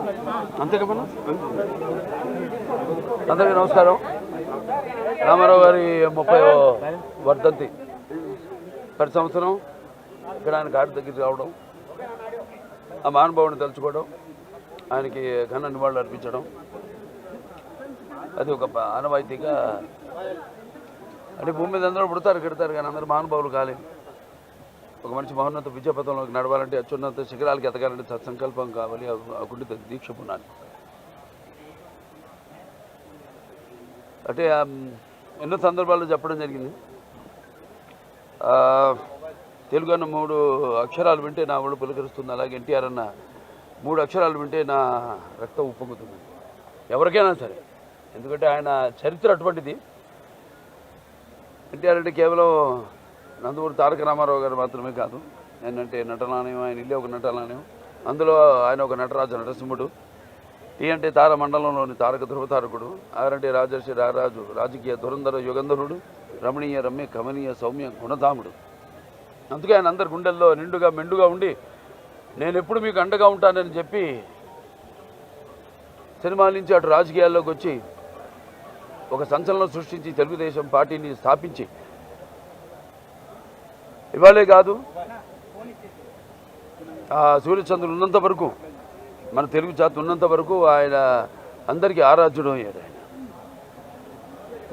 అంతే కదా. అందరికీ నమస్కారం. రామారావు గారి 30వ వర్ధంతి ప్రతి సంవత్సరం ఇక్కడ ఆయన ఘాటు దగ్గరికి రావడం, ఆ మహానుభావుని తలుచుకోవడం, ఆయనకి ఘన నివాళులు అర్పించడం, అది ఒక ఆనవాయితీగా. అంటే భూమి మీద అందరూ పుడతారు కెడతారు, కానీ అందరూ మహానుభావులు కాలేదు. ఒక మనిషి మహోన్నత విద్యాపథంలోకి నడవాలంటే, అత్యున్నత శిఖరాలకి ఎదగాలంటే సత్సంకల్పం కావాలి, అకుంఠిత దీక్ష పునాలి. అంటే ఎన్నో సందర్భాల్లో చెప్పడం జరిగింది. తెలుగు అన్న 3 అక్షరాలు వింటే నా ఒళ్ళు పులకరిస్తుంది, అలాగే ఎన్టీఆర్ అన్న 3 అక్షరాలు వింటే నా రక్తం ఉప్పొంగుతుంది. ఎవరికైనా సరే, ఎందుకంటే ఆయన చరిత్ర అటువంటిది. ఎన్టీఆర్ అంటే కేవలం నందమూరి తారక రామారావు గారు మాత్రమే కాదు. ఏంటంటే నటనాలయం, ఆయన ఇల్లే ఒక నటనాలయం. అందులో ఆయన ఒక నటరాజు, నటసింహుడు. టీ అంటే తార మండలంలోని తారక ధృవతారకుడు. ఆర్ అంటే రాజర్షి, రారాజు, రాజకీయ ధురంధర యుగంధరుడు, రమణీయ రమ్య కమనీయ సౌమ్య గుణధాముడు. అందుకే ఆయన అందరి గుండెల్లో నిండుగా మెండుగా ఉండి, నేను ఎప్పుడు మీకు అండగా ఉంటానని చెప్పి సినిమాల నుంచి అటు రాజకీయాల్లోకి వచ్చి ఒక సంచలనం సృష్టించి తెలుగుదేశం పార్టీని స్థాపించి, ఇవాళే కాదు సూర్యచంద్రులు ఉన్నంత వరకు, మన తెలుగు జాతి ఉన్నంత వరకు ఆయన అందరికీ ఆరాధ్యుడు అయ్యాడు. ఆయన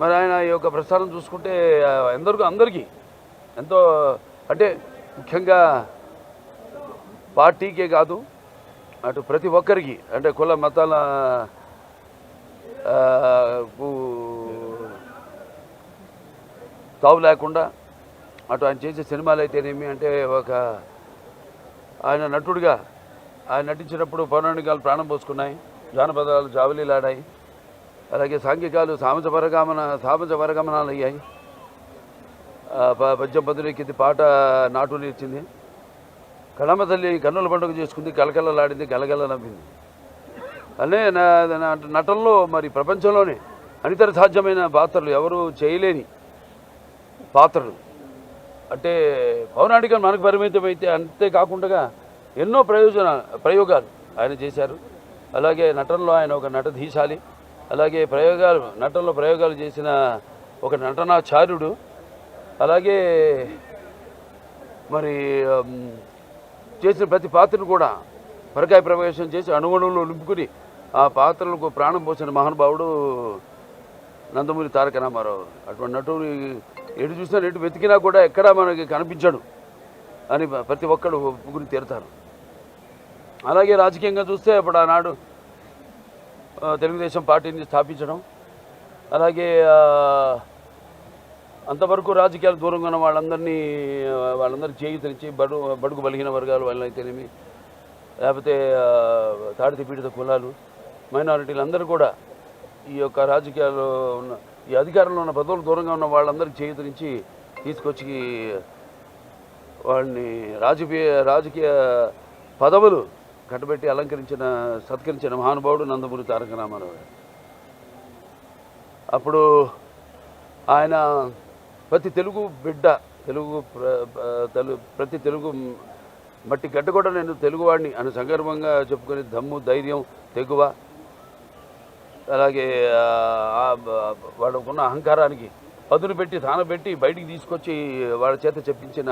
మరి ఆయన ఈ యొక్క ప్రస్థానం చూసుకుంటే అందరికీ ఎంతో, అంటే ముఖ్యంగా పార్టీకే కాదు, అటు ప్రతి ఒక్కరికి, అంటే కుల మతాల తావు లేకుండా, అటు ఆయన చేసే సినిమాలు అయితేనేమి, అంటే ఒక ఆయన నటుడిగా ఆయన నటించినప్పుడు పౌరాణికాలు ప్రాణం పోసుకున్నాయి, జానపదాలు జావలీలాడాయి, అలాగే సాంఘికాలు సామాజ పరగమనాలు అయ్యాయి. పద్యం పదులెక్కింది, పాట నాటుని ఇచ్చింది, కళమ్మ తల్లి కన్నుల పండుగ చేసుకుంది, కలకలలాడింది, గలగల నవ్వింది. అనే నటనలో మరి ప్రపంచంలోనే అనితర సాధ్యమైన పాత్రలు, ఎవరు చేయలేని పాత్రలు. అంటే పౌరాణికం మనకు పరిమితం అయితే, అంతేకాకుండా ఎన్నో ప్రయోగాలు ఆయన చేశారు. అలాగే నటనలో ఆయన ఒక నటధీశాలి, అలాగే నటనలో ప్రయోగాలు చేసిన ఒక నటనాచార్యుడు. అలాగే మరి చేసిన ప్రతి పాత్రను కూడా పరకాయ ప్రవేశం చేసి అణువణువులో నింపుకుని ఆ పాత్రలకు ప్రాణం పోసిన మహానుభావుడు నందమూరి తారక రామారావు. అటువంటి నటుడు ఎటు చూసినా ఎటు వెతికినా కూడా ఎక్కడా మనకి కనిపించడు అని ప్రతి ఒక్కడు ఒప్పుకుని తీరుతారు. అలాగే రాజకీయంగా చూస్తే ఇప్పుడు ఆనాడు తెలుగుదేశం పార్టీని స్థాపించడం, అలాగే అంతవరకు రాజకీయాలు దూరంగా ఉన్న వాళ్ళందరికీ చేయూతనిచ్చి, బడుగు బలహీన వర్గాలు వాళ్ళైతేనేమి, లేకపోతే తాడిత పీడిత కులాలు, మైనారిటీలు అందరూ కూడా ఈ యొక్క రాజకీయాల్లో ఉన్న, ఈ అధికారంలో ఉన్న పదవులు దూరంగా ఉన్న వాళ్ళందరికీ చేయూతనిచ్చి తీసుకొచ్చి వాళ్ళని రాజకీయ పదవులు కట్టబెట్టి సత్కరించిన మహానుభావుడు నందమూరి తారక రామారావు. అప్పుడు ఆయన ప్రతి తెలుగు బిడ్డ, ప్రతి తెలుగు మట్టి గడ్డ కూడా నేను తెలుగువాడిని అని సంగర్వంగా చెప్పుకునే దమ్ము, ధైర్యం, తెగువ, అలాగే వాళ్ళకున్న అహంకారానికి పదును పెట్టి తానబెట్టి బయటికి తీసుకొచ్చి వాళ్ళ చేత చెప్పించిన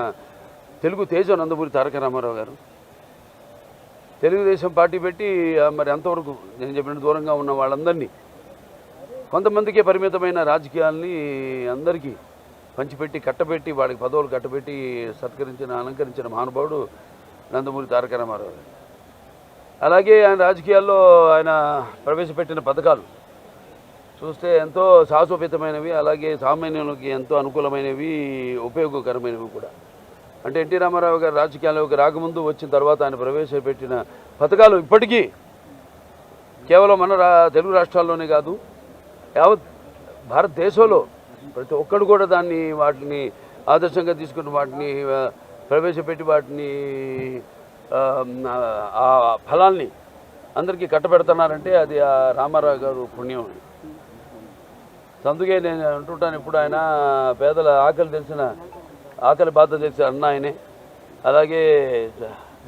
తెలుగు తేజం నందమూరి తారక రామారావు గారు. తెలుగుదేశం పార్టీ పెట్టి మరి అంతవరకు నేను చెప్పిన దూరంగా ఉన్న వాళ్ళందరినీ, కొంతమందికే పరిమితమైన రాజకీయాల్ని అందరికీ పంచిపెట్టి కట్టబెట్టి, వాళ్ళకి పదవులు కట్టబెట్టి అలంకరించిన మహానుభావుడు నందమూరి తారక రామారావు. అలాగే ఆయన రాజకీయాల్లో ఆయన ప్రవేశపెట్టిన పథకాలు చూస్తే ఎంతో సాహసోపేతమైనవి, అలాగే సామాన్యులకి ఎంతో అనుకూలమైనవి, ఉపయోగకరమైనవి కూడా. అంటే ఎన్టీ రామారావు గారు రాజకీయాల్లోకి రాకముందు, వచ్చిన తర్వాత ఆయన ప్రవేశపెట్టిన పథకాలు ఇప్పటికీ కేవలం మన తెలుగు రాష్ట్రాల్లోనే కాదు, యావత్ భారతదేశంలో ప్రతి ఒక్కరు కూడా వాటిని ఆదర్శంగా తీసుకుని వాటిని ప్రవేశపెట్టి వాటిని ఆ ఫలాల్ని అందరికీ కట్టబెడుతున్నారంటే అది ఆ రామారావు గారు పుణ్యం. అందుకే నేను అంటుంటాను, ఇప్పుడు ఆయన పేదల ఆకలి బాధ తెలిసిన అన్న ఆయనే. అలాగే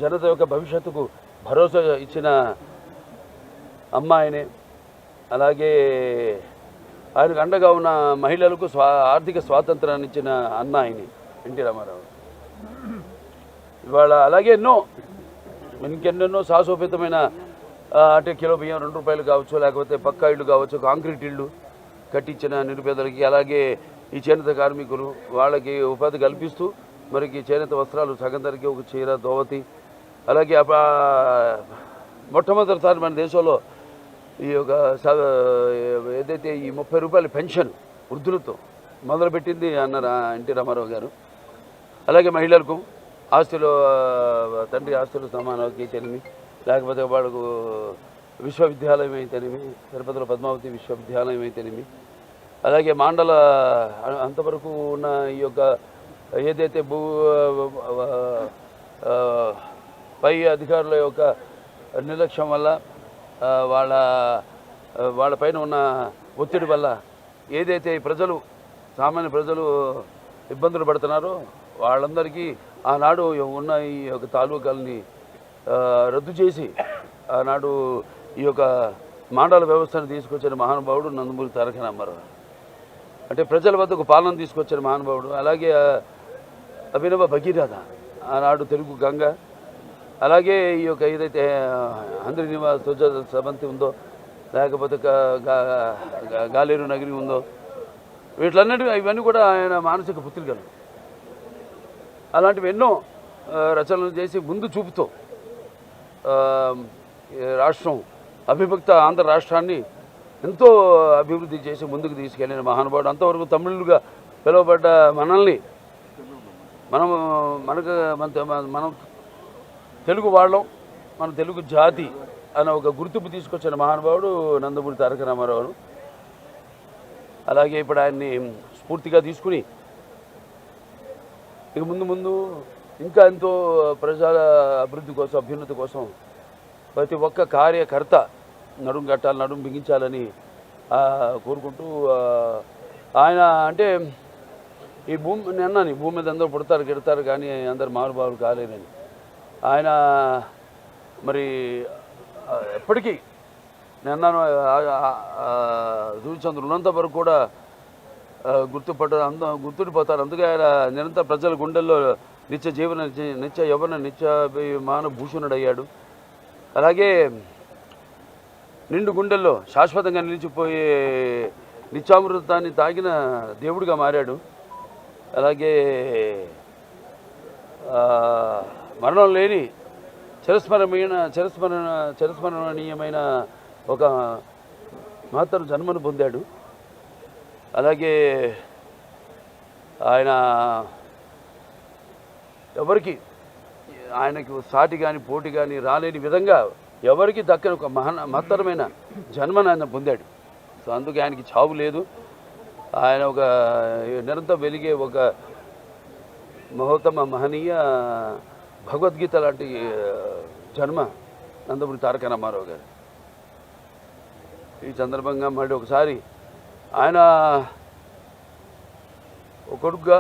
జనత యొక్క భవిష్యత్తుకు భరోసా ఇచ్చిన అమ్మాయినే. అలాగే ఆయనకు అండగా ఉన్న మహిళలకు ఆర్థిక స్వాతంత్రాన్ని ఇచ్చిన అన్న ఆయనే ఎన్టీ రామారావు. ఇవాళ అలాగే ఇంకెన్నెన్నో సాహసోపేతమైన అంటే కిలో బియ్యం 2 రూపాయలు కావచ్చు, లేకపోతే పక్కా ఇళ్ళు కావచ్చు, కాంక్రీట్ ఇళ్ళు కట్టించిన నిరుపేదలకి, అలాగే ఈ చేనేత కార్మికులు వాళ్ళకి ఉపాధి కల్పిస్తూ మరికి చేనేత వస్త్రాలు సగం ధరకి ఒక చీర దోవతి. అలాగే మొట్టమొదటిసారి మన దేశంలో ఈ యొక్క ఏదైతే ఈ 30 రూపాయల పెన్షన్ వృద్ధులతో మొదలుపెట్టింది అన్నారు ఎన్టీ రామారావు గారు. అలాగే మహిళలకు ఆస్తులు, తండ్రి ఆస్తులు సమానకి అయితేనేమి, లేకపోతే వాళ్ళకు విశ్వవిద్యాలయం అయితేనేమి, తిరుపతిలో పద్మావతి విశ్వవిద్యాలయం అయితేనేమి, అలాగే మాండల అంతవరకు ఉన్న ఈ యొక్క ఏదైతే పై అధికారుల యొక్క నిర్లక్ష్యం వల్ల వాళ్ళపైన ఉన్న ఒత్తిడి వల్ల ఏదైతే సామాన్య ప్రజలు ఇబ్బందులు పడుతున్నారో వాళ్ళందరికీ ఆనాడు ఉన్న ఈ యొక్క తాలూకాలని రద్దు చేసి ఆనాడు ఈ యొక్క మాండల వ్యవస్థను తీసుకొచ్చిన మహానుభావుడు నందమూరి తారక రామారావు. అంటే ప్రజల వద్దకు పాలన తీసుకొచ్చిన మహానుభావుడు. అలాగే అభినవ భగీరథ ఆనాడు తెలుగు గంగ. అలాగే ఈ యొక్క ఏదైతే ఆంధ్ర నివాస్ సబంతి ఉందో, లేకపోతే గాలేరు నగిరి ఉందో, ఇవన్నీ కూడా ఆయన మానసిక పుత్రికలు. అలాంటివి ఎన్నో రచనలు చేసి ముందు చూపుతో రాష్ట్రం అవిభక్త ఆంధ్ర రాష్ట్రాన్ని ఎంతో అభివృద్ధి చేసి ముందుకు తీసుకెళ్ళిన మహానుభావుడు. అంతవరకు తమిళులుగా పిలువబడ్డ మనల్ని మనం తెలుగు వాళ్ళం, మన తెలుగు జాతి అనే ఒక గుర్తింపు తీసుకొచ్చిన మహానుభావుడు నందమూరి తారక రామారావు. అలాగే ఇప్పుడు ఆయన్ని స్ఫూర్తిగా తీసుకుని ఇక ముందు ఇంకా ఎంతో ప్రజల అభివృద్ధి కోసం, అభ్యున్నతి కోసం ప్రతి ఒక్క కార్యకర్త నడుం బిగించాలని కోరుకుంటూ ఆయన అంటే ఈ భూమి మీద అందరూ పుడతారు గిడతారు కానీ అందరు మహానుభావులు కాలేరని ఆయన మరి ఎప్పటికీ నేను సూర్యచంద్రుడు ఉన్నంత వరకు కూడా గుర్తుండిపోతారు. అందుకే ఆయన నిరంతర ప్రజల గుండెల్లో నిత్య యవ్వన నిత్యమాన భూషణుడయ్యాడు. అలాగే నిండు గుండెల్లో శాశ్వతంగా నిలిచిపోయే నిత్యామృతాన్ని తాగిన దేవుడిగా మారాడు. అలాగే మరణం లేని చిరస్మరణీయమైన ఒక మహత్తర జన్మను పొందాడు. అలాగే ఆయన ఆయనకు సాటి కానీ పోటీ కానీ రాలేని విధంగా ఎవరికి దక్కని ఒక మహత్తరమైన జన్మను ఆయన పొందాడు. సో అందుకే ఆయనకి చావు లేదు. ఆయన ఒక నిరంతరం వెలిగే ఒక మహనీయ భగవద్గీత లాంటి జన్మ నందమూరి తారక రామారావు గారు. ఈ సందర్భంగా మళ్ళీ ఒకసారి ఆయన ఒక కొడుకుగా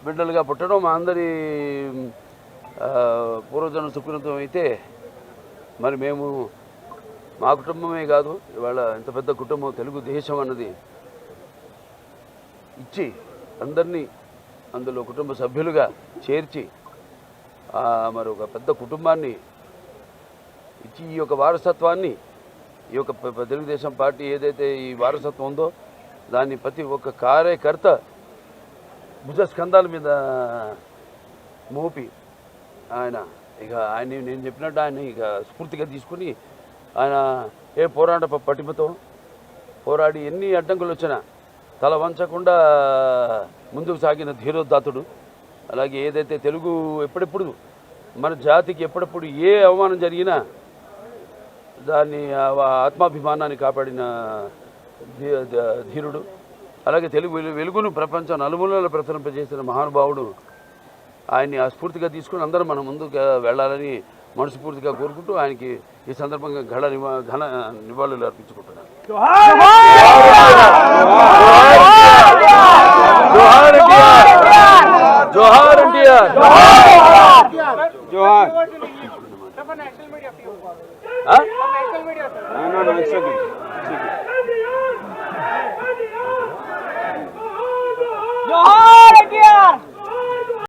బిడ్డలుగా పుట్టడం మా అందరి పూర్వజన్మ సుకృతం అయితే, మరి మేము మా కుటుంబమే కాదు ఇవాళ ఇంత పెద్ద కుటుంబం తెలుగుదేశం అన్నది ఇచ్చి అందరినీ అందులో కుటుంబ సభ్యులుగా చేర్చి మరి ఒక పెద్ద కుటుంబాన్ని ఇచ్చి ఈ యొక్క వారసత్వాన్ని ఈ యొక్క తెలుగుదేశం పార్టీ ఏదైతే ఈ వారసత్వం ఉందో దాన్ని ప్రతి ఒక్క కార్యకర్త భుజ స్కంధాల మీద మోపి నేను చెప్పినట్టు ఆయన ఇక స్ఫూర్తిగా తీసుకుని ఆయన ఏ పోరాట పటిమతో పోరాడి ఎన్ని అడ్డంకులు వచ్చినా తల వంచకుండా ముందుకు సాగిన ధీరోదాతుడు. అలాగే ఏదైతే తెలుగు ఎప్పుడెప్పుడు మన జాతికి ఎప్పుడెప్పుడు ఏ అవమానం జరిగినా దాన్ని ఆత్మాభిమానాన్ని కాపాడిన ధీరుడు. అలాగే తెలుగు వెలుగును ప్రపంచం నలుమూలలు ప్రసరింపజేసిన మహానుభావుడు. ఆయన్ని స్ఫూర్తిగా తీసుకుని అందరం మనం ముందుకు వెళ్ళాలని మనస్ఫూర్తిగా కోరుకుంటూ ఆయనకి ఈ సందర్భంగా ఘన నివాళులు అర్పించుకుంటున్నాను. జోహార్ ఎన్టీఆర్, జోహార్. It's okay